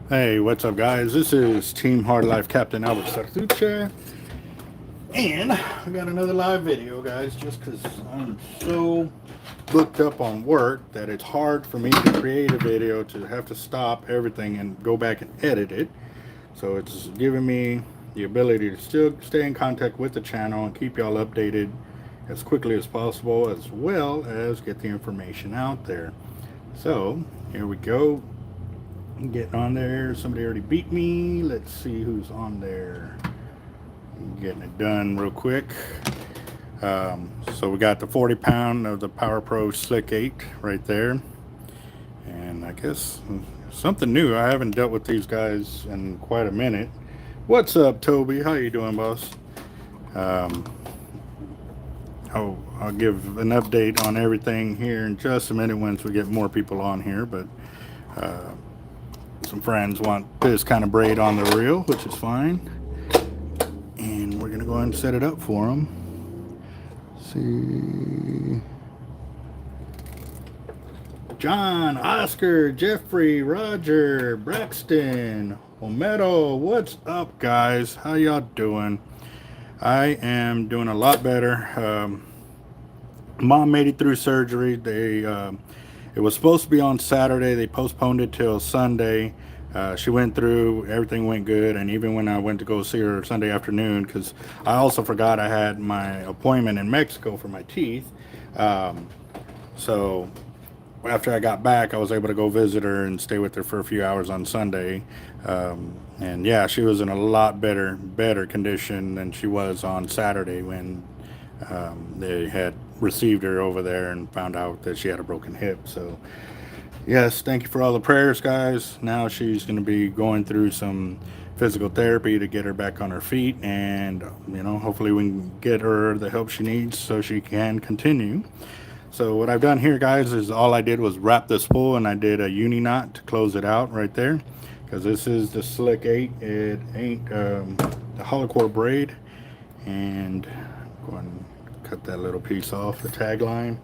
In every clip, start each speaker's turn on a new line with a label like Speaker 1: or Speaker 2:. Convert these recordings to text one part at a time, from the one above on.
Speaker 1: Hey, what's up, guys? This is Team Hard Life Captain Alberto Zertuche, and I got another live video, guys. Just because I'm so booked up on work that it's hard for me to create a video to have to stop everything and go back and edit it. So it's giving me the ability to still stay in contact with the channel and keep y'all updated as quickly as possible, as well as get the information out there. So here we go. Getting on there. Somebody already beat me. Let's see who's on there. Getting it done real quick. So we got the 40 pound of the Power Pro Slick 8 right there. And I guess something new. I haven't dealt with these guys in quite a minute. What's up, Toby? How you doing, boss? I'll give an update on everything here in just a minute once we get more people on here. But some friends want this kind of braid on the reel, which is fine, and we're gonna go ahead and set it up for them. See, John, Oscar, Jeffrey, Roger, Braxton, Homero, what's up, guys? How y'all doing? I am doing a lot better. Mom made it through surgery. It was supposed to be on Saturday. They postponed it till Sunday. She went through, everything went good, and even when I went to go see her Sunday afternoon, because I also forgot I had my appointment in Mexico for my teeth. So after I got back, I was able to go visit her and stay with her for a few hours on Sunday. And yeah, she was in a lot better condition than she was on Saturday when they had received her over there and found out that she had a broken hip. So yes, thank you for all the prayers, guys. Now she's going to be going through some physical therapy to get her back on her feet, and hopefully we can get her the help she needs so she can continue. So what I've done here, guys, is all I did was wrap the spool, and I did a uni knot to close it out right there, because this is the Slick 8. It ain't the hollow core braid. And go ahead and cut that little piece off the tagline.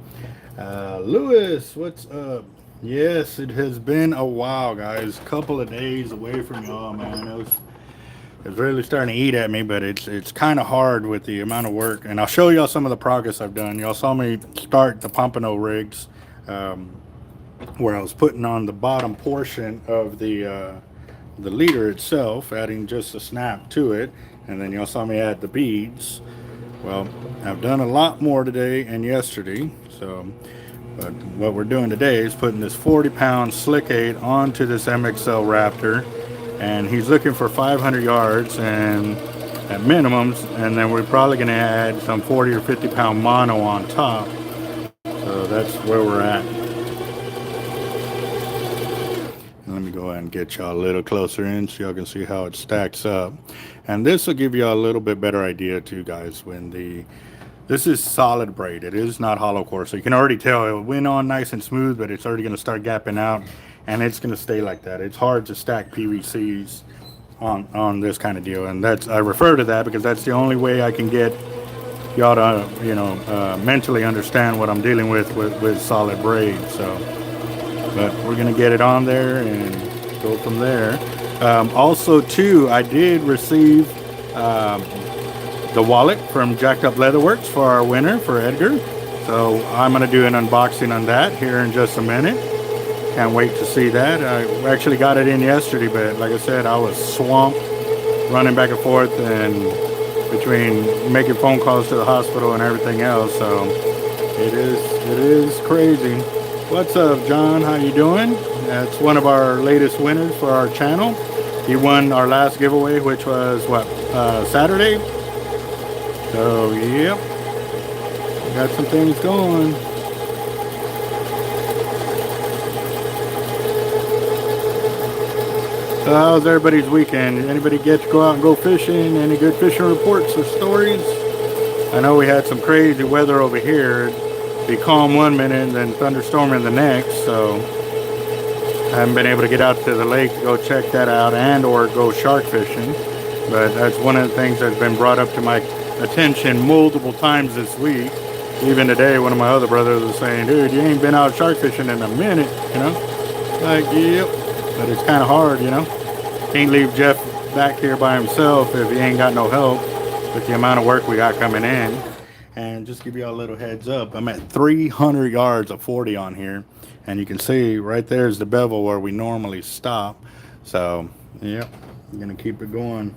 Speaker 1: Lewis, what's up? Yes, it has been a while, guys. Couple of days away from y'all, man. It's really starting to eat at me, but it's kind of hard with the amount of work. And I'll show y'all some of the progress I've done. Y'all saw me start the Pompano rigs, where I was putting on the bottom portion of the leader itself, adding just a snap to it, and then y'all saw me add the beads. Well, I've done a lot more today and yesterday, but what we're doing today is putting this 40 pound Slick 8 onto this Mxl Raptor, and he's looking for 500 yards and at minimums, and then we're probably going to add some 40 or 50 pound mono on top. So that's where we're at. Let me go ahead and get y'all a little closer in so y'all can see how it stacks up. And this will give you a little bit better idea too, guys, when this is solid braid. It is not hollow core, so you can already tell it went on nice and smooth, but it's already going to start gapping out, and it's going to stay like that. It's hard to stack PVCs on this kind of deal, and I refer to that because that's the only way I can get y'all to mentally understand what I'm dealing with solid braid. So, but we're going to get it on there and go from there. Also, too, I did receive the wallet from Jacked Up Leatherworks for our winner, for Edgar. So I'm going to do an unboxing on that here in just a minute. Can't wait to see that. I actually got it in yesterday, but like I said, I was swamped running back and forth and between making phone calls to the hospital and everything else. So it is crazy. What's up, John? How you doing? That's one of our latest winners for our channel. He won our last giveaway, which was Saturday. So yep, got some things going. So how's everybody's weekend? Anybody get to go out and go fishing? Any good fishing reports or stories? I know we had some crazy weather over here. Be calm one minute and then thunderstorming the next, so I haven't been able to get out to the lake to go check that out and or go shark fishing. But that's one of the things that's been brought up to my attention multiple times this week. Even today, one of my other brothers was saying, dude, you ain't been out shark fishing in a minute, Like, yep. But it's kind of hard, Can't leave Jeff back here by himself if he ain't got no help with the amount of work we got coming in. And just give you all a little heads up, I'm at 300 yards of 40 on here, and you can see right there's the bevel where we normally stop. So yep, I'm gonna keep it going.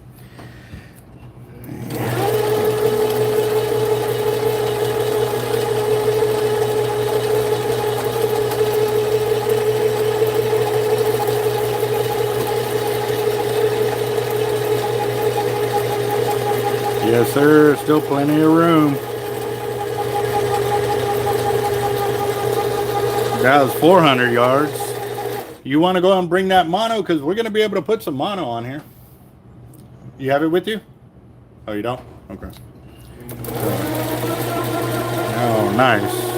Speaker 1: Yes, sir. Still plenty of room. That was 400 yards. You want to go and bring that mono? Because we're going to be able to put some mono on here. You have it with you? Oh, you don't? Okay. Oh, nice.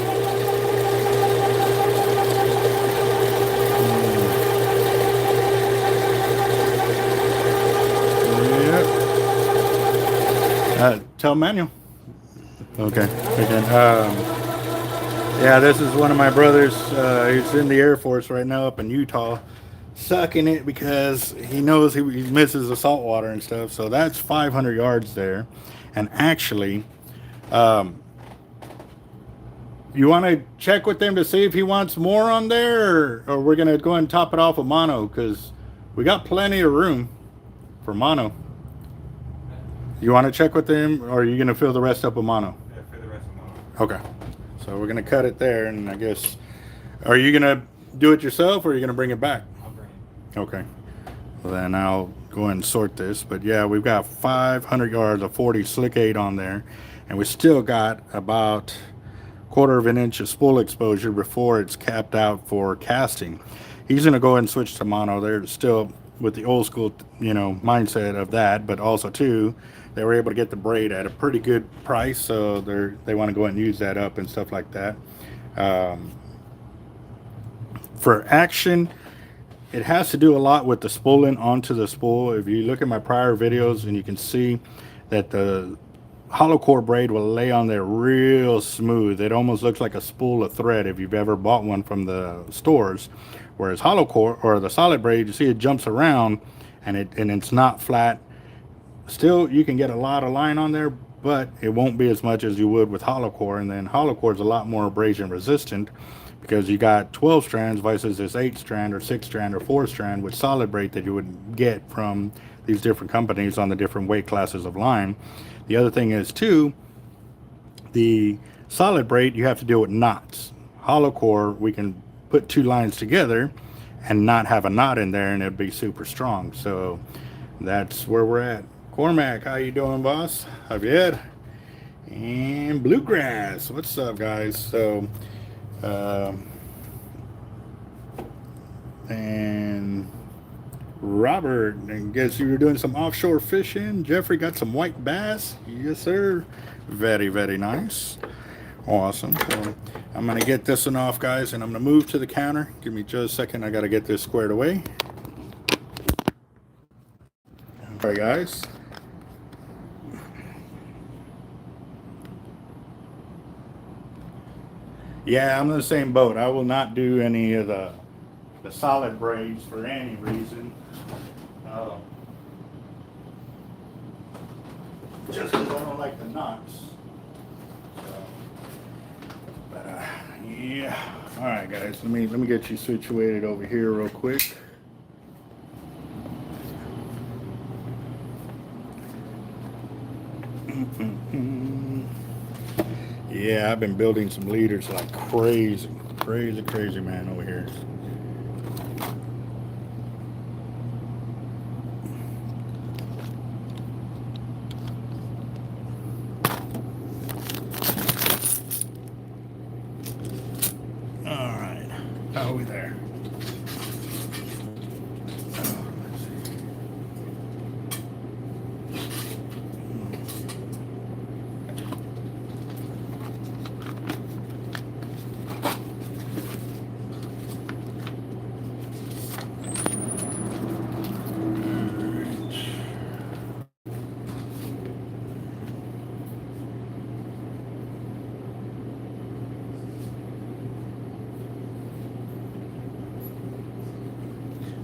Speaker 1: Tell manual. Okay. Again. Yeah, this is one of my brothers. He's in the Air Force right now up in Utah, sucking it because he knows he misses the salt water and stuff. So that's 500 yards there. And actually, you want to check with him to see if he wants more on there, or we're going to go and top it off with mono, because we got plenty of room for mono. You want to check with him, or are you going to fill the rest up with mono?
Speaker 2: Yeah, fill the rest with mono.
Speaker 1: Okay. So we're going to cut it there, and I guess, are you going to do it yourself, or are you going to bring it back?
Speaker 2: I'll bring it.
Speaker 1: Okay. Well, then I'll go ahead and sort this. But yeah, we've got 500 yards of 40 slick 8 on there, and we still got about 1/4 of an inch of spool exposure before it's capped out for casting. He's going to go ahead and switch to mono. They're still with the old school, mindset of that, but also too, they were able to get the braid at a pretty good price, so they want to go ahead and use that up and stuff like that. For action, it has to do a lot with the spooling onto the spool. If you look at my prior videos, and you can see that the hollow core braid will lay on there real smooth. It almost looks like a spool of thread if you've ever bought one from the stores. Whereas hollow core or the solid braid, you see it jumps around and it's not flat. Still, you can get a lot of line on there, but it won't be as much as you would with hollow core. And then hollow core is a lot more abrasion resistant, because you got 12 strands versus this 8 strand or 6 strand or 4 strand with solid braid that you would get from these different companies on the different weight classes of line. The other thing is too, the solid braid, you have to deal with knots. Hollow core, we can put 2 lines together and not have a knot in there, and it'd be super strong. So that's where we're at. Cormac, how you doing, boss? Javier and Bluegrass, what's up, guys? So and Robert, I guess you were doing some offshore fishing. Jeffrey got some white bass. Yes, sir. Very, very nice. Awesome. So I'm going to get this one off, guys, and I'm going to move to the counter. Give me just a second. I got to get this squared away. All right, guys. Yeah, I'm in the same boat. I will not do any of the solid braids for any reason. Just because I don't like the knots. So, but yeah. All right, guys. Let me get you situated over here real quick. Yeah, I've been building some leaders like crazy, man, over here. All right, how are we there?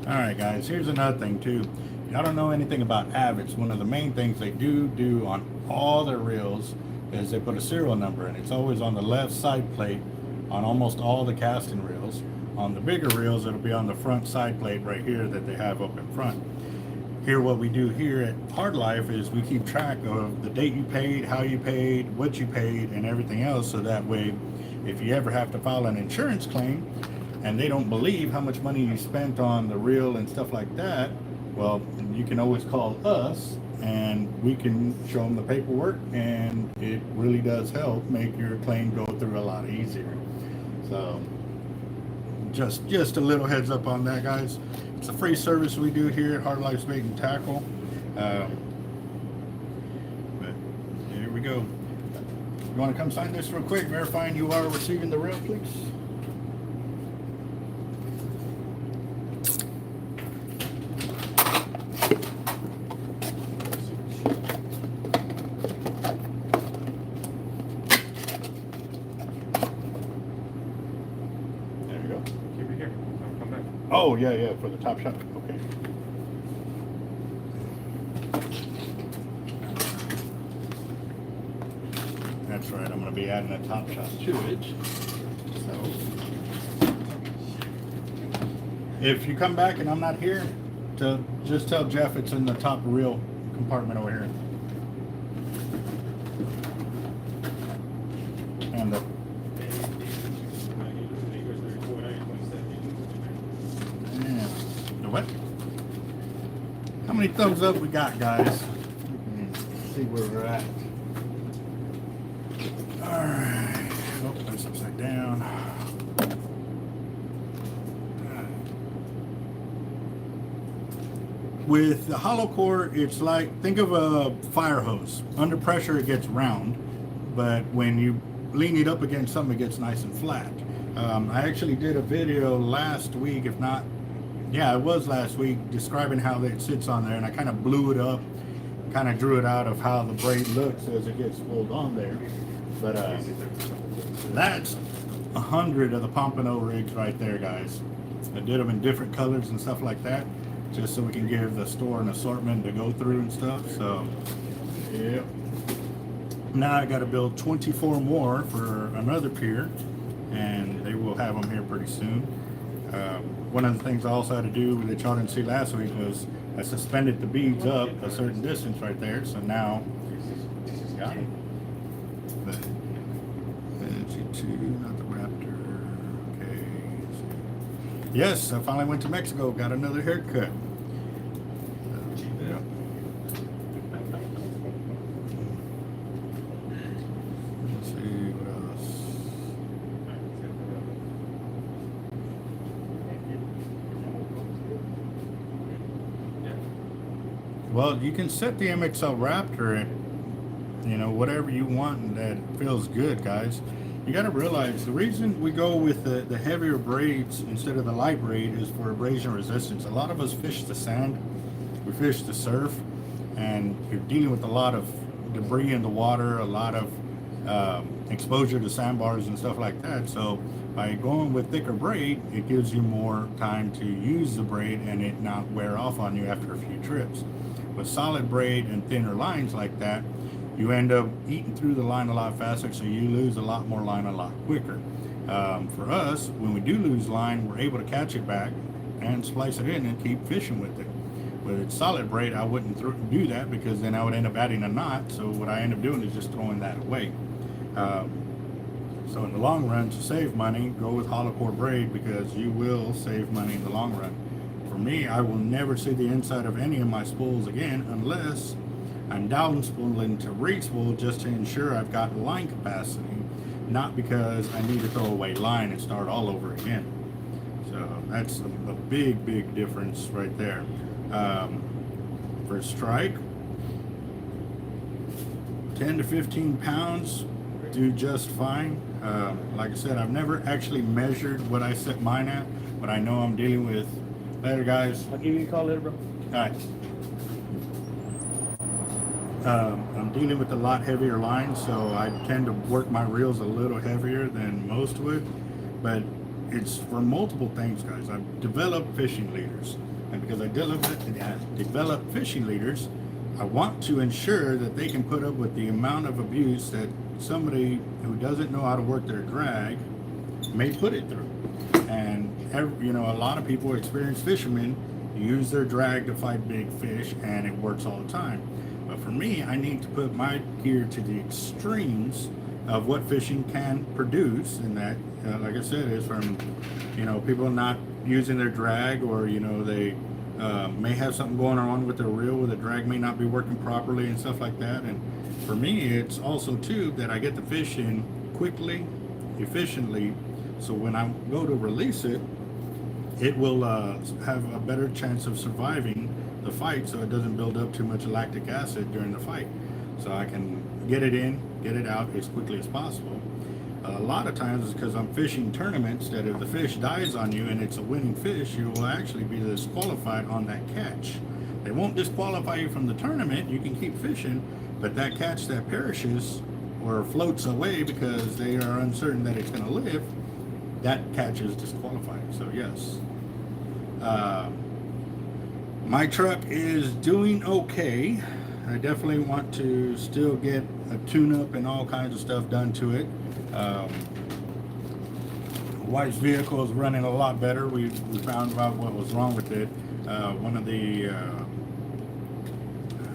Speaker 1: All right, guys, here's another thing too. y'all don't know anything about avets, one of the main things they do on all their reels is they put a serial number, and it's always on the left side plate on almost all the casting reels. On the bigger reels, it'll be on the front side plate right here that they have up in front. Here, what we do here at Hard Life is we keep track of the date you paid, how you paid, what you paid, and everything else, so that way if you ever have to file an insurance claim and they don't believe how much money you spent on the reel and stuff like that, well, you can always call us and we can show them the paperwork, and it really does help make your claim go through a lot easier. So just a little heads up on that, guys. It's a free service we do here at Hard Life's Bait and Tackle. But here we go. You want to come sign this real quick, verifying you are receiving the reel, please? There you go.
Speaker 2: Keep it here. I'll come back.
Speaker 1: Oh, yeah, for the top shot. Okay. That's right, I'm going to be adding a top shot to it. So, if you come back and I'm not here, just tell Jeff it's in the top reel compartment over here. And the what? How many thumbs up we got, guys? Let's see where we're at. Alright. Oh, that's upside down. With the hollow core, it's like, think of a fire hose. Under pressure, it gets round, but when you lean it up against something, it gets nice and flat. I actually did a video last week, if not, yeah, it was last week, describing how it sits on there, and I kind of blew it up, kind of drew it out of how the braid looks as it gets pulled on there. But that's 100 of the Pompano rigs right there, guys. I did them in different colors and stuff like that, just so we can give the store an assortment to go through and stuff. So, yeah. Now I got to build 24 more for another pier, and they will have them here pretty soon. One of the things I also had to do that y'all didn't see last week was I suspended the beads up a certain distance right there. So now, got it. Not the Raptor. Okay. Yes, I finally went to Mexico. Got another haircut. Yeah. Let's see what else. Well, you can set the Mxl Raptor at, whatever you want, and that feels good, guys. You got to realize the reason we go with the heavier braids instead of the light braid is for abrasion resistance. A lot of us fish the sand, we fish the surf, and you're dealing with a lot of debris in the water, a lot of exposure to sandbars and stuff like that. So by going with thicker braid, it gives you more time to use the braid and it not wear off on you after a few trips. With solid braid and thinner lines like that, you end up eating through the line a lot faster, so you lose a lot more line a lot quicker. For us, when we do lose line, we're able to catch it back and splice it in and keep fishing with it. With its solid braid, I wouldn't do that, because then I would end up adding a knot, so what I end up doing is just throwing that away. So in the long run, to save money, go with hollow core braid, because you will save money in the long run. For me, I will never see the inside of any of my spools again unless I'm down spooling to re-spool, just to ensure I've got line capacity, not because I need to throw away line and start all over again. So that's a big difference right there. For strike, 10 to 15 pounds do just fine. Like I said, I've never actually measured what I set mine at, but I know I'm dealing with. Later, guys.
Speaker 3: I'll give you a call later, bro.
Speaker 1: All right. I'm dealing with a lot heavier lines, so I tend to work my reels a little heavier than most would, but it's for multiple things, guys. I've developed fishing leaders. And because I develop fishing leaders, I want to ensure that they can put up with the amount of abuse that somebody who doesn't know how to work their drag may put it through. And you know, a lot of people, experienced fishermen, use their drag to fight big fish, and it works all the time. But for me, I need to put my gear to the extremes of what fishing can produce, and that, like I said, is from, you know, people not using their drag, or, you know, they may have something going on with their reel where the drag may not be working properly and stuff like that. And for me, it's also too that I get the fish in quickly, efficiently, so when I go to release it, it will have a better chance of surviving the fight, so it doesn't build up too much lactic acid during the fight. So I can get it in, get it out as quickly as possible. A lot of times it's because I'm fishing tournaments that if the fish dies on you and it's a winning fish, you will actually be disqualified on that catch. They won't disqualify you from the tournament, you can keep fishing, but that catch that perishes or floats away because they are uncertain that it's going to live, that catch is disqualified. So yes, my truck is doing okay. I definitely want to still get a tune-up and all kinds of stuff done to it. Wife's vehicle is running a lot better. We found out what was wrong with it. One of the,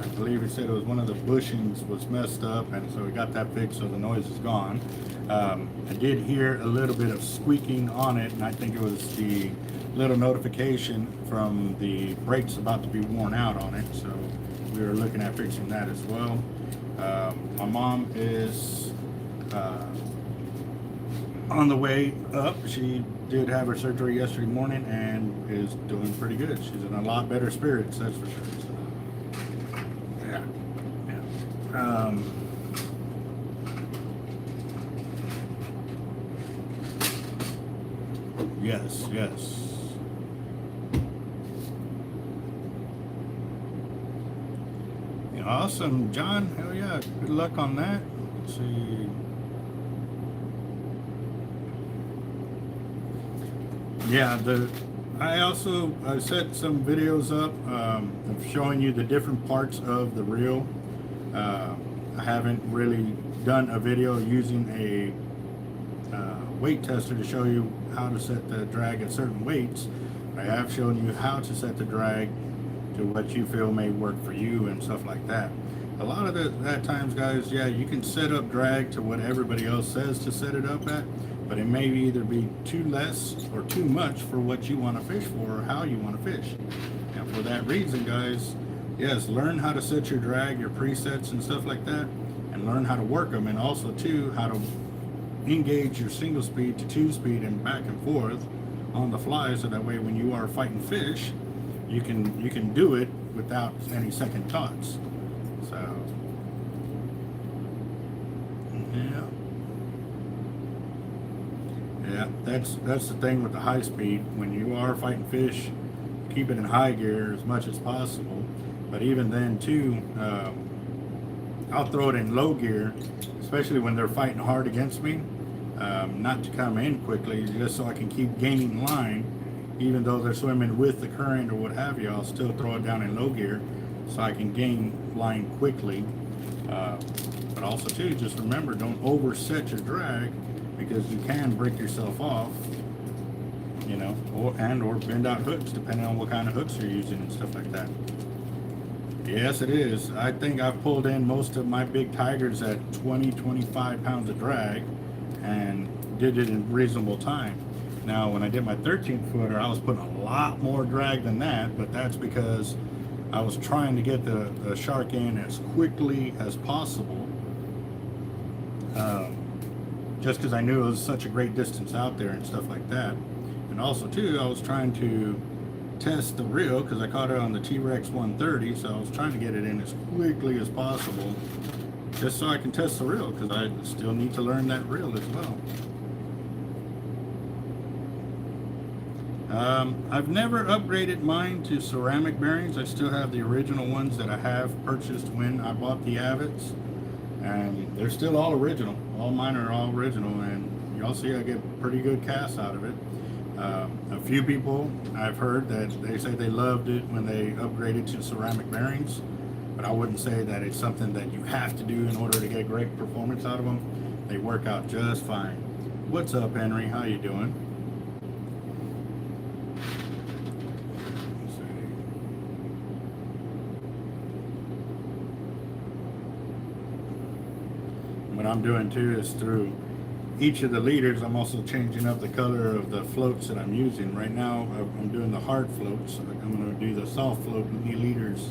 Speaker 1: I believe he said it was one of the bushings was messed up, and so we got that fixed, so the noise is gone. I did hear a little bit of squeaking on it, and I think it was the little notification from the brakes about to be worn out on it, so we were looking at fixing that as well. My mom is on the way up. She did have her surgery yesterday morning and is doing pretty good. She's in a lot better spirits, that's for sure. So, yeah. Yes. Awesome, John. Hell yeah. Good luck on that. Let's see. Yeah, I set some videos up of showing you the different parts of the reel. I haven't really done a video using a weight tester to show you how to set the drag at certain weights. I have shown you how to set the drag to what you feel may work for you and stuff like that. A lot of that times, guys, yeah, you can set up drag to what everybody else says to set it up at, but it may either be too less or too much for what you want to fish for or how you want to fish. And for that reason, guys, yes, learn how to set your drag, your presets and stuff like that, and learn how to work them, and also too how to engage your single speed to 2-speed and back and forth on the fly, so that way when you are fighting fish, you can do it without any second thoughts. So yeah, that's the thing with the high speed. When you are fighting fish, keep it in high gear as much as possible. But even then too, I'll throw it in low gear, especially when they're fighting hard against me, not to come in quickly, just so I can keep gaining line. Even though they're swimming with the current or what have you, I'll still throw it down in low gear so I can gain line quickly. But also too, just remember, don't overset your drag, because you can break yourself off, you know, or bend out hooks, depending on what kind of hooks you're using and stuff like that. Yes, it is. I think I've pulled in most of my big tigers at 20-25 pounds of drag, and did it in reasonable time. Now, when I did my 13-footer, I was putting a lot more drag than that, but that's because I was trying to get the shark in as quickly as possible, just because I knew it was such a great distance out there and stuff like that. And also, too, I was trying to test the reel, because I caught it on the T-Rex 130, so I was trying to get it in as quickly as possible, just so I can test the reel, because I still need to learn that reel as well. I've never upgraded mine to ceramic bearings. I still have the original ones that I have purchased when I bought the avets, and they're still all original. All mine are all original, and y'all see I get pretty good casts out of it. A few people I've heard that they say they loved it when they upgraded to ceramic bearings, but I wouldn't say that it's something that you have to do in order to get great performance out of them. They work out just fine. What's up, Henry? How you doing? Let's see. What I'm doing too is through each of the leaders, I'm also changing up the color of the floats that I'm using. Right now, I'm doing the hard floats. I'm going to do the soft float leaders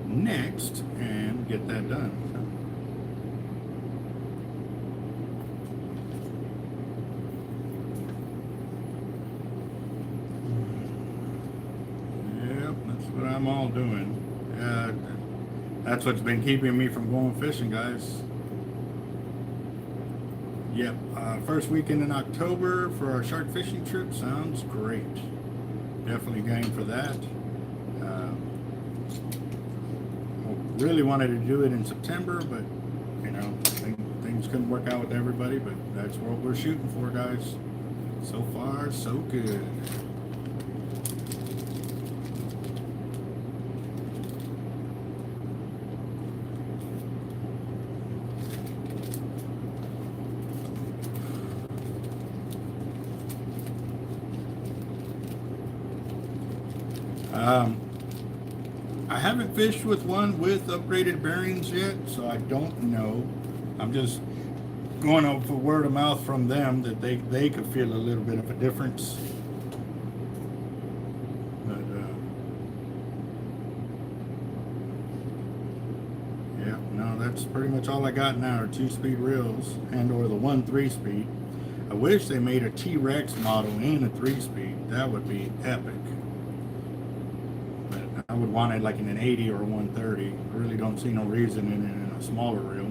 Speaker 1: next and get that done. Yep, that's what I'm all doing. That's what's been keeping me from going fishing, guys. Yep, first weekend in October for our shark fishing trip sounds great. Definitely game for that. Really wanted to do it in September, but you know, things couldn't work out with everybody, but that's what we're shooting for, guys. So far, so good. I haven't fished with one with upgraded bearings yet, so I don't know. I'm just going off of word of mouth from them that they could feel a little bit of a difference. But yeah, no, that's pretty much all I got now are 2-speed reels and or the 1 3-speed. I wish they made a T-Rex model in a 3-speed. That would be epic. I would want it like in an 80 or a 130. I really don't see no reason in a smaller reel,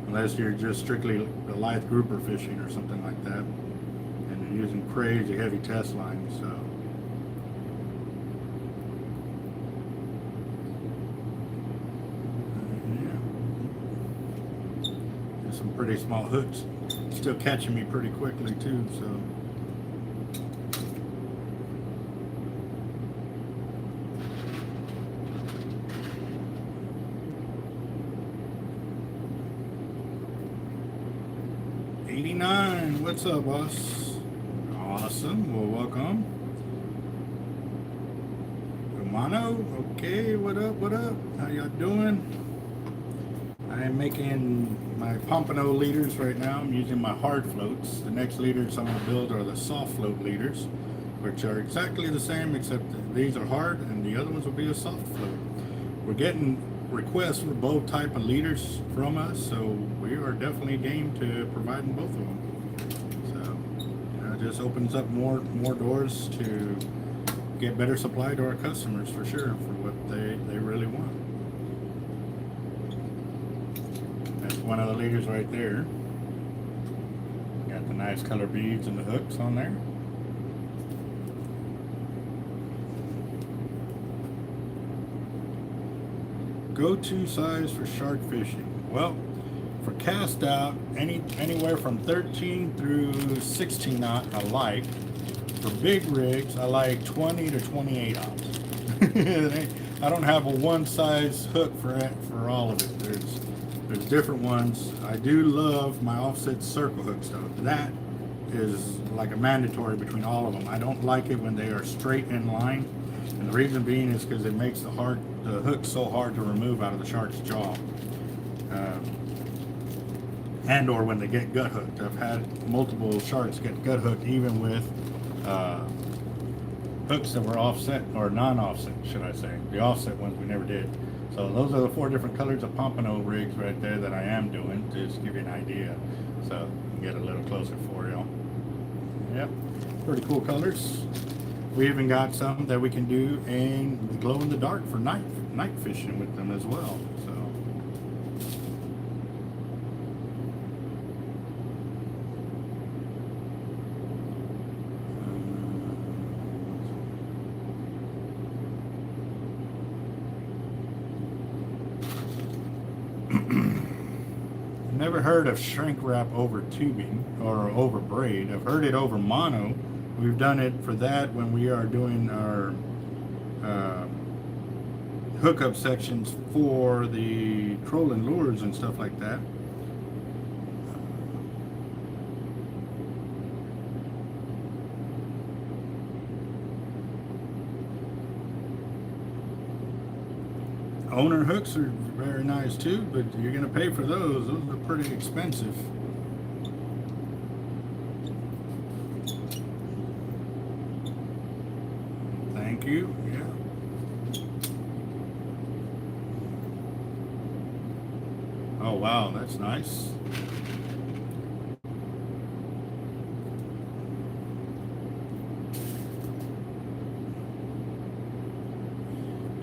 Speaker 1: unless you're just strictly the lithe grouper fishing or something like that, and you're using crazy heavy test lines. So yeah, there's some pretty small hooks still catching me pretty quickly too. So. What's up, boss? Awesome. Well, welcome. Romano, okay. What up? What up? How y'all doing? I am making my pompano leaders right now. I'm using my hard floats. The next leaders I'm going to build are the soft float leaders, which are exactly the same, except that these are hard and the other ones will be a soft float. We're getting requests for both type of leaders from us, so we are definitely game to providing both of them. It just opens up more doors to get better supply to our customers for sure, for what they really want. That's one of the leaders right there. Got the nice color beads and the hooks on there. Go-to size for shark fishing. Well, for cast out, anywhere from 13 through 16 aught I like. For big rigs, I like 20 to 28 aught. I don't have a one size hook for all of it. There's different ones. I do love my offset circle hooks though. That is like a mandatory between all of them. I don't like it when they are straight in line, and the reason being is because it makes the hook so hard to remove out of the shark's jaw. And or when they get gut hooked. I've had multiple sharks get gut hooked even with hooks that were offset, or non-offset, should I say. The offset ones we never did. So those are the 4 different colors of pompano rigs right there that I am doing, to just give you an idea. So get a little closer for y'all. Yep, pretty cool colors. We even got some that we can do in glow in the dark for night fishing with them as well. So. Never heard of shrink wrap over tubing or over braid. I've heard it over mono, We've done it for that when we are doing our hookup sections for the trolling lures and stuff like that. Owner hooks are very nice too, but you're going to pay for those. Those are pretty expensive. Thank you. Yeah. Oh wow, that's nice.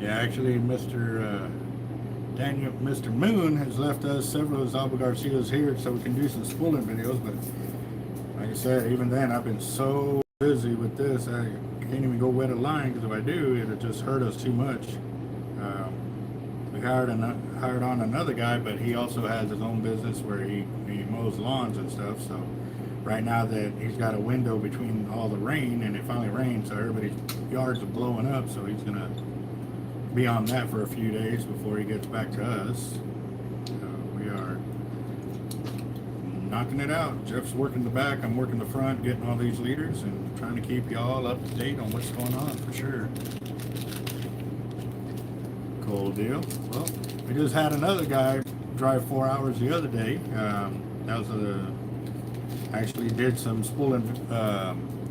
Speaker 1: Yeah, actually, Mr. Mr. Moon has left us several of his Albagarcias here so we can do some spooling videos, but like I said, even then, I've been so busy with this, I can't even go wet a line, because if I do, it'll just hurt us too much. We hired on another guy, but he also has his own business where he mows lawns and stuff, so right now that he's got a window between all the rain, and it finally rained, so everybody's yards are blowing up, so he's going to be on that for a few days before he gets back to us. We are knocking it out. Jeff's working the back, I'm working the front, getting all these leaders and trying to keep y'all up to date on what's going on for sure. Cool deal. Well, we just had another guy drive 4 hours the other day. That was actually did some spooling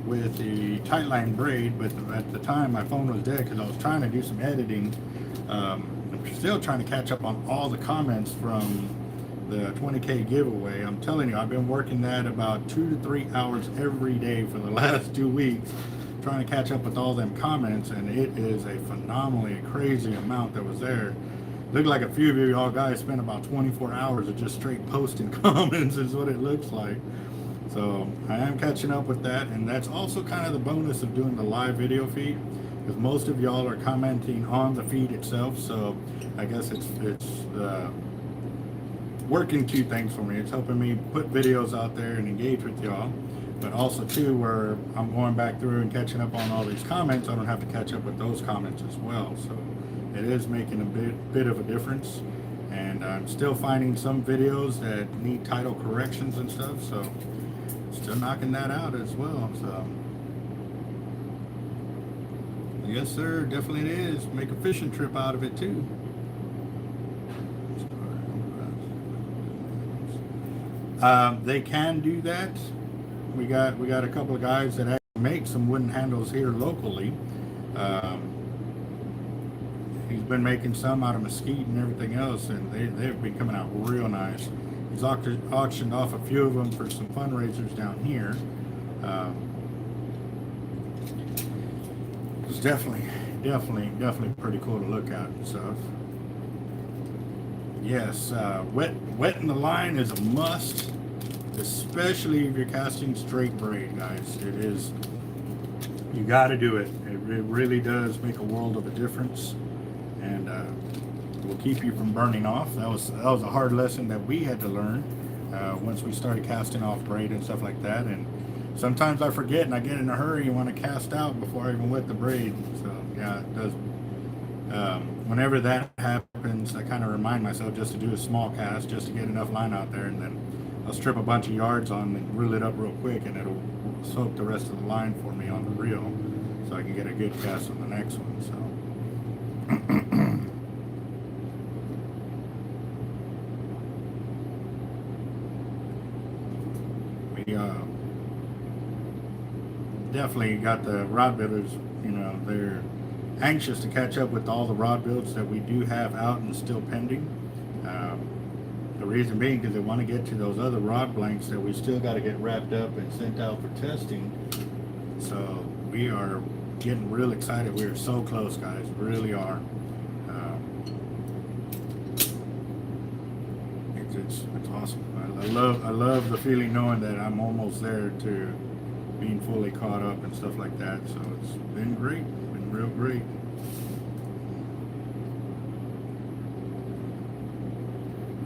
Speaker 1: with the tightline braid, but at the time my phone was dead because I was trying to do some editing. I'm still trying to catch up on all the comments from the 20K giveaway. I'm telling you, I've been working that about 2 to 3 hours every day for the last 2 weeks, trying to catch up with all them comments, and it is a phenomenally crazy amount that was there. Looked like a few of you all guys spent about 24 hours of just straight posting comments is what it looks like. So I am catching up with that, and that's also kind of the bonus of doing the live video feed, because most of y'all are commenting on the feed itself. So I guess it's working two things for me. It's helping me put videos out there and engage with y'all, but also too where I'm going back through and catching up on all these comments, I don't have to catch up with those comments as well. So it is making a bit of a difference, and I'm still finding some videos that need title corrections and stuff, so still knocking that out as well. So yes sir, definitely it is. Make a fishing trip out of it too. They can do that. We got a couple of guys that actually make some wooden handles here locally. He's been making some out of mesquite and everything else, and they've been coming out real nice. He's auctioned off a few of them for some fundraisers down here. It's definitely pretty cool to look at and stuff. Yes, wetting the line is a must, especially if you're casting straight braid, guys. It is, you got to do it. It really does make a world of a difference, and will keep you from burning off. That was a hard lesson that we had to learn once we started casting off braid and stuff like that. And sometimes I forget and I get in a hurry and want to cast out before I even wet the braid. So yeah, it does. Whenever that happens, I kind of remind myself just to do a small cast, just to get enough line out there, and then I'll strip a bunch of yards on and reel it up real quick, and it'll soak the rest of the line for me on the reel, so I can get a good cast on the next one. So. We definitely got the rod builders, you know, they're anxious to catch up with all the rod builds that we do have out and still pending. The reason being because they want to get to those other rod blanks that we still got to get wrapped up and sent out for testing. So we are getting real excited. We are so close, guys, really are. It's awesme. I love the feeling knowing that I'm almost there to being fully caught up and stuff like that. So it's been great, been real great.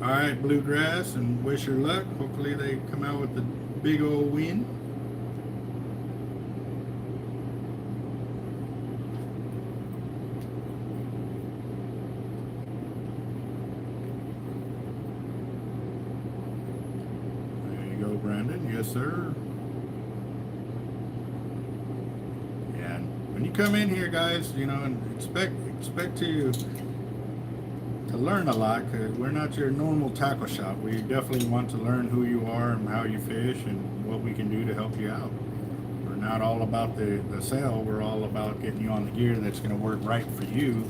Speaker 1: All right, bluegrass, and wish her luck. Hopefully they come out with the big old win. Brandon. Yes, sir. Yeah, and when you come in here, guys, you know, and expect to learn a lot, because we're not your normal tackle shop. We definitely want to learn who you are and how you fish and what we can do to help you out. We're not all about the sale. We're all about getting you on the gear that's going to work right for you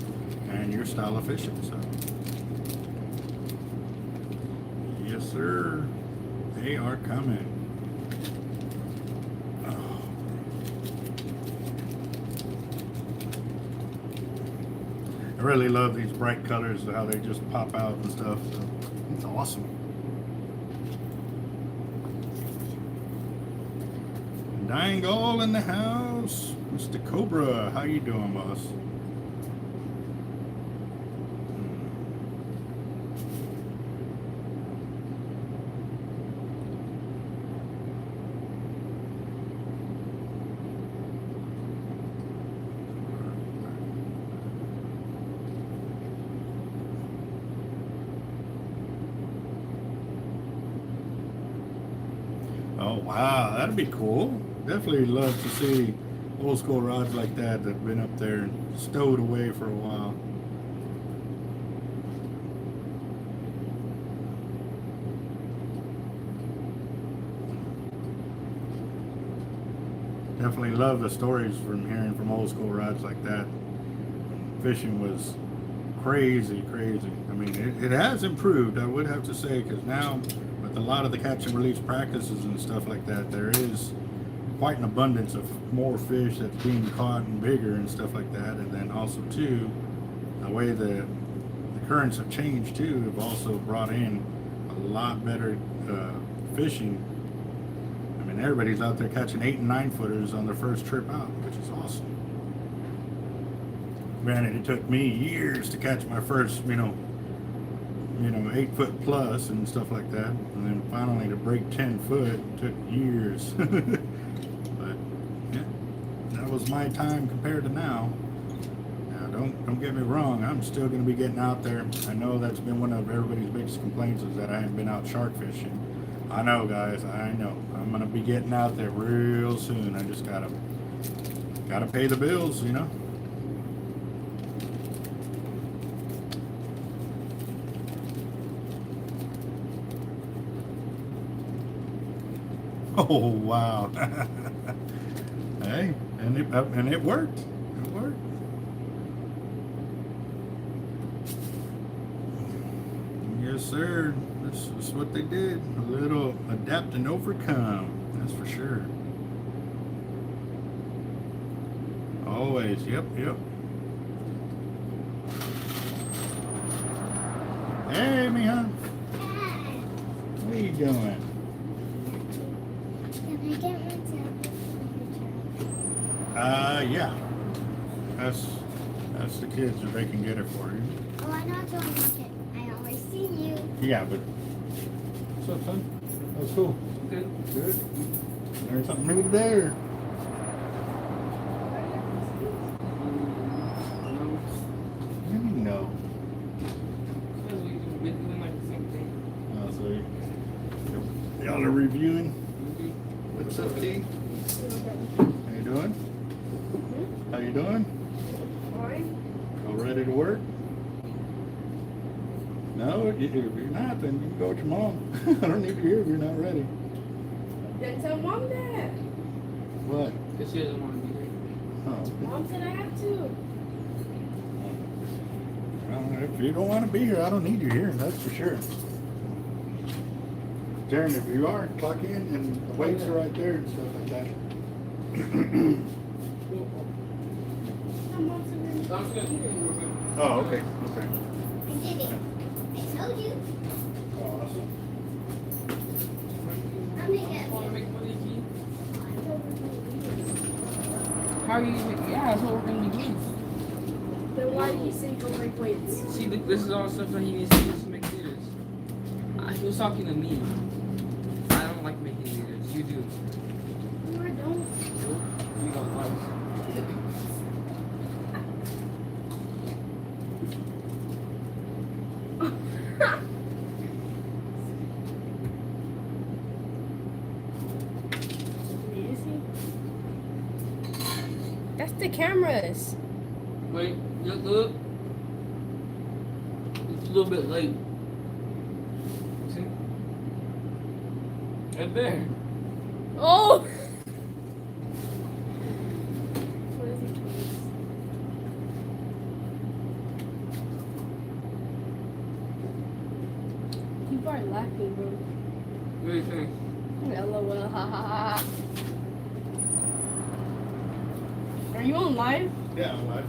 Speaker 1: and your style of fishing. So, yes, sir. They are coming. Oh. I really love these bright colors, how they just pop out and stuff. So it's awesome. Dangle in the house. Mr. Cobra, how you doing, boss? Oh wow, that'd be cool. Definitely love to see old school rods like that that have been up there and stowed away for a while. Definitely love the stories from hearing from old school rods like that. Fishing was crazy. I mean, it has improved, I would have to say, because now with a lot of the catch and release practices and stuff like that, there is quite an abundance of more fish that's being caught and bigger and stuff like that. And then also too, the way the currents have changed too have also brought in a lot better fishing. I mean, everybody's out there catching 8 and 9 footers on their first trip out, which is awesome. Granted, it took me years to catch my first, you know, 8 foot plus and stuff like that, and then finally to break 10 foot took years. But yeah, that was my time compared to now. Now, don't get me wrong, I'm still going to be getting out there. I know that's been one of everybody's biggest complaints, is that I haven't been out shark fishing. I know, guys, I know. I'm going to be getting out there real soon. I just gotta pay the bills, you know. Oh wow! Hey, and it worked. It worked. Yes, sir. That's what they did. A little adapt and overcome. That's for sure. Always. Yep. Hey, Mija. What are you doing? Yeah. That's the kids, or they can get it for you.
Speaker 3: Oh, I know it's on market. I always see you.
Speaker 1: Yeah, but what's up, son? That's cool. Good. There's something new today, or? No. Oh, so y'all are reviewing? What's up, T? How you doing? How you doing?
Speaker 4: Fine.
Speaker 1: All ready to work? No, if you're not, then you can go with your mom. I don't need you here if you're not ready.
Speaker 4: Then tell mom that.
Speaker 1: What?
Speaker 2: Because she doesn't want to be here.
Speaker 1: Oh, okay.
Speaker 4: Mom said I have to.
Speaker 1: If you don't want to be here, I don't need you here, that's for sure. Darren, if you are, clock in, and the weights are right there and stuff like that.
Speaker 4: Mom said
Speaker 2: Sounds good.
Speaker 1: Oh, okay.
Speaker 3: I did it. I told you.
Speaker 1: Awesome.
Speaker 3: I'm gonna get
Speaker 2: Want to
Speaker 3: it.
Speaker 2: make money, Key? How are you? Yeah, that's what we're going to do.
Speaker 4: Then why did you say go make weights?
Speaker 2: See, this is all stuff that he needs to use to make leaders. He was talking to me. I don't like making leaders. You do.
Speaker 4: No, I don't.
Speaker 2: You don't like.
Speaker 4: at the cameras.
Speaker 2: Wait, look. It's a little bit late. See? Right there.
Speaker 4: Oh! What is he doing? People are laughing, bro.
Speaker 2: What do you think?
Speaker 4: LOL, ha ha ha. Are you on live?
Speaker 1: Yeah, I'm live.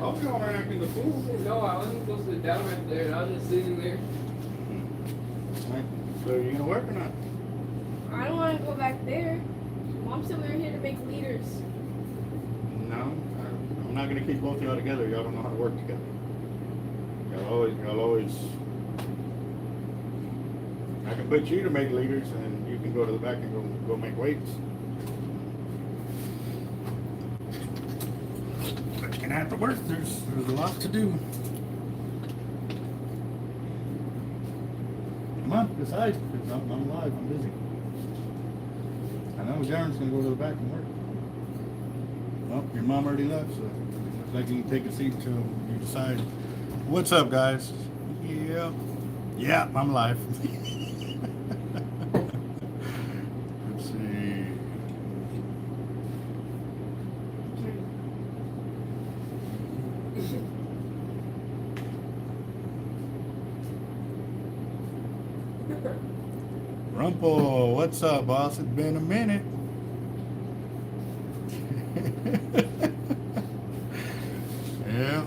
Speaker 1: I'll be on acting the fool.
Speaker 2: No, I wasn't supposed to sit down right there. I was just sitting there.
Speaker 1: So you gonna work or not?
Speaker 4: I don't want to go back there. Mom said we were here to make leaders.
Speaker 1: No, I'm not gonna keep both of y'all together. Y'all don't know how to work together. Y'all always. I can put you to make leaders, and you can go to the back and go make weights. But you're gonna have to work. There's a lot to do. Come on, decide. 'Cause I'm live. I'm busy. I know Darren's gonna go to the back and work. Well, your mom already left, so looks like you can take a seat till you decide. What's up, guys? Yeah, I'm live. Let's see. Rumple, what's up, boss? It's been a minute. Yeah.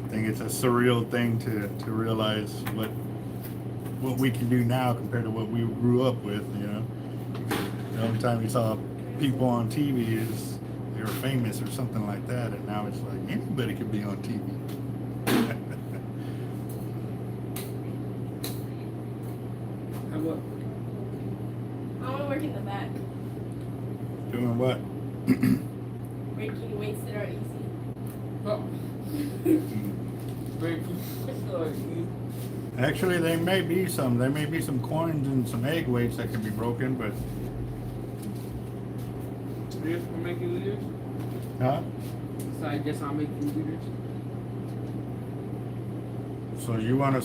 Speaker 1: I think it's a surreal thing to realize what we can do now compared to what we grew up with, you know. The only time you saw people on TV is they were famous or something like that, and now it's like anybody could be on TV.
Speaker 2: How about?
Speaker 4: I want to work in the back.
Speaker 1: Doing what?
Speaker 4: Breaking weights that are easy.
Speaker 2: Oh. Breaking.
Speaker 1: Actually, there may be some coins and some egg weights that can be broken, but
Speaker 2: Leaders for making leaders?
Speaker 1: huh?
Speaker 2: So I guess I'll make you leaders.
Speaker 1: So you wanna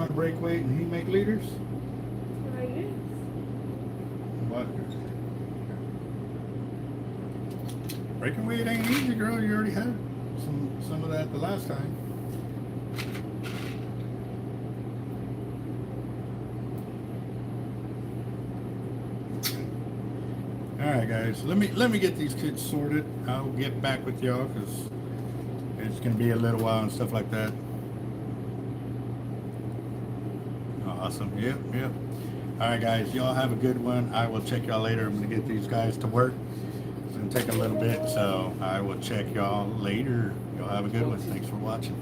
Speaker 1: break weight and he make leaders?
Speaker 4: I guess.
Speaker 1: What? Breaking weight ain't easy, girl. You already had some of that the last time. All right, guys. Let me get these kids sorted. I'll get back with y'all because it's gonna be a little while and stuff like that. Awesome. Yep. All right, guys. Y'all have a good one. I will check y'all later. I'm gonna get these guys to work. It's gonna take a little bit, so I will check y'all later. Y'all have a good one. Thanks for watching.